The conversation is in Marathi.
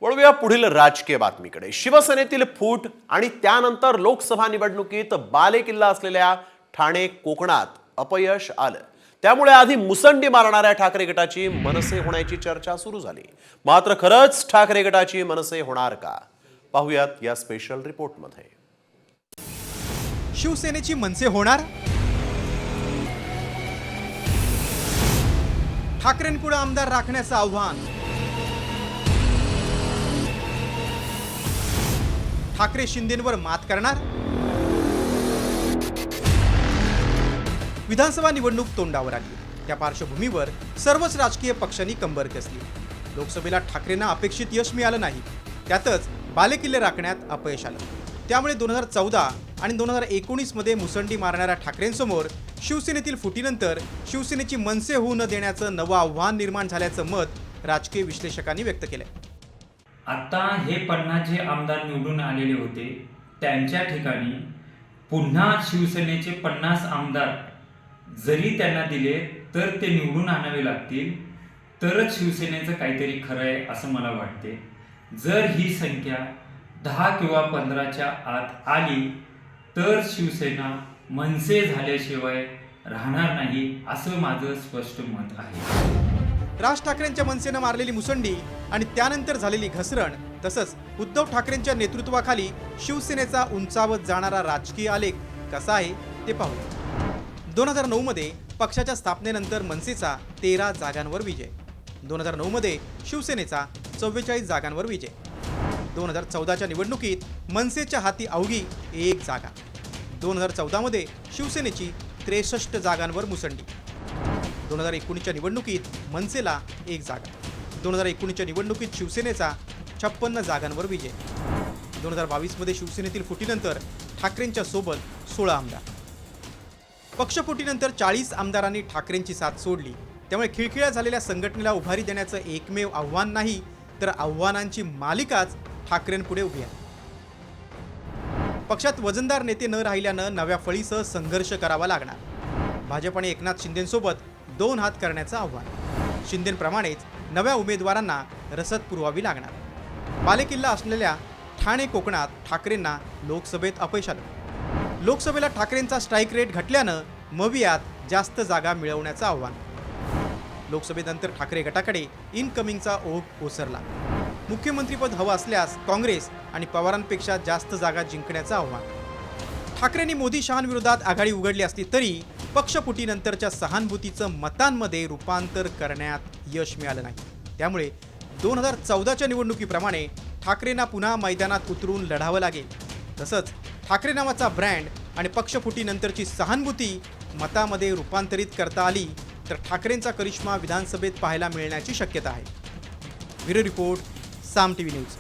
वळूया पुढील राजकीय बातमीकडे। शिवसेनेतील फूट आणि त्यानंतर लोकसभा निवडणुकीत बालेकिल्ला असलेल्या ठाणे कोकणात अपयश आलं। त्यामुळे आधी मुसंडी मारणाऱ्या ठाकरे गटाची मनसे होण्याची चर्चा सुरू झाली। मात्र खरंच ठाकरे गटाची मनसे होणार का? पाहूयात या स्पेशल रिपोर्टमध्ये। शिवसेनेची मनसे होणार? ठाकरेंपुढे आमदार राखण्याचं आव्हान। ठाकरे शिंदेंवर मात करणार? विधानसभा निवडणूक तोंडावर आली। त्या पार्श्वभूमीवर सर्वच राजकीय पक्षांनी कंबर कसली। लोकसभेला ठाकरेंना अपेक्षित यश मिळालं नाही, त्यातच बालेकिल्ले राखण्यात अपयश आलं। त्यामुळे 2014 आणि 2019 मध्ये मुसंडी मारणाऱ्या ठाकरेंसमोर शिवसेनेतील फुटीनंतर शिवसेनेची मनसे होऊ न देण्याचं नवं आव्हान निर्माण झाल्याचं मत राजकीय विश्लेषकांनी व्यक्त केलंय। आता हे 50 जे आमदार निवडून आलेले होते त्यांच्या ठिकाणी पुन्हा शिवसेनेचे 50 आमदार जरी त्यांना दिले तर ते निवडून आणावे लागतील, तरच शिवसेनेचं काहीतरी खरं आहे असं मला वाटते। जर ही संख्या 10 किंवा 15च्या आत आली तर शिवसेना मनसे झाल्याशिवाय राहणार नाही असं माझं स्पष्ट मत आहे। राज ठाकरेंच्या मनसेनं मारलेली मुसंडी आणि त्यानंतर झालेली घसरण, तसंच उद्धव ठाकरेंच्या नेतृत्वाखाली शिवसेनेचा उंचावत जाणारा राजकीय आलेख कसा आहे ते पाहूया। 2009 मध्ये पक्षाच्या स्थापनेनंतर मनसेचा 13 जागांवर विजय, 2009 मध्ये शिवसेनेचा 44 जागांवर विजय, 2014च्या निवडणुकीत मनसेच्या हाती अवघी 1 जागा, 2014 मध्ये शिवसेनेची 63 जागांवर मुसंडी, 2019च्या निवडणुकीत मनसेला 1 जागा, 2019च्या निवडणुकीत शिवसेनेचा 56 जागांवर विजय, 2022 मध्ये शिवसेनेतील फुटीनंतर ठाकरेंच्या सोबत 16 आमदार। पक्षफुटीनंतर 40 आमदारांनी ठाकरेंची साथ सोडली। त्यामुळे खिळखिळ्या झालेल्या संघटनेला उभारी देण्याचं एकमेव आव्हान नाही तर आव्हानांची मालिकाच ठाकरेंपुढे उभी आहे। पक्षात वजनदार नेते न राहिल्यानं नव्या फळीसह संघर्ष करावा लागणार। भाजप आणि एकनाथ शिंदेंसोबत 2 हात करण्याचं आव्हान। शिंदेंप्रमाणेच नव्या उमेदवारांना रसद पुरवावी लागणार। बालेकिल्ला असलेल्या ठाणे कोकणात ठाकरेंना लोकसभेत अपयश आलं। लोकसभेला ठाकरेंचा स्ट्राईक रेट घटल्यानं मवियात जास्त जागा मिळवण्याचं आव्हान। लोकसभेनंतर ठाकरे गटाकडे इनकमिंगचा ओघ ओसरला। मुख्यमंत्रीपद हवं असल्यास काँग्रेस आणि पवारांपेक्षा जास्त जागा जिंकण्याचं आव्हान। ठाकरेंनी मोदी शहांविरोधात आघाडी उघडली असली तरी पक्षफुटीनंतरच्या सहानुभूतीचं मतांमध्ये रूपांतर करण्यात यश मिळालं नाही। त्यामुळे 2014च्या निवडणुकीप्रमाणे ठाकरेंना पुन्हा मैदानात उतरून लढावं लागेल। तसंच ठाकरे नावाचा ब्रँड आणि पक्षफुटीनंतरची सहानुभूती मतामध्ये रूपांतरित करता आली तर ठाकरेंचा करिश्मा विधानसभेत पाहायला मिळण्याची शक्यता आहे। ब्युरो रिपोर्ट, साम टीव्ही न्यूज।